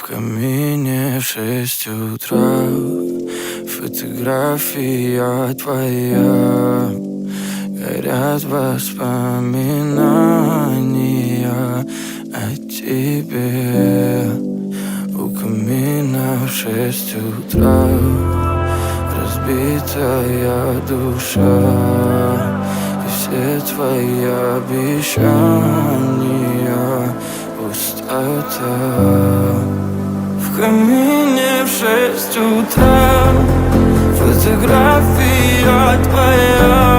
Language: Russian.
камине в 6 утра фотография твоя. Горят воспоминания о тебе. У камина в 6 утра разбитая душа, и все твои обещания пустота. В камине в 6 утра фотография твоя.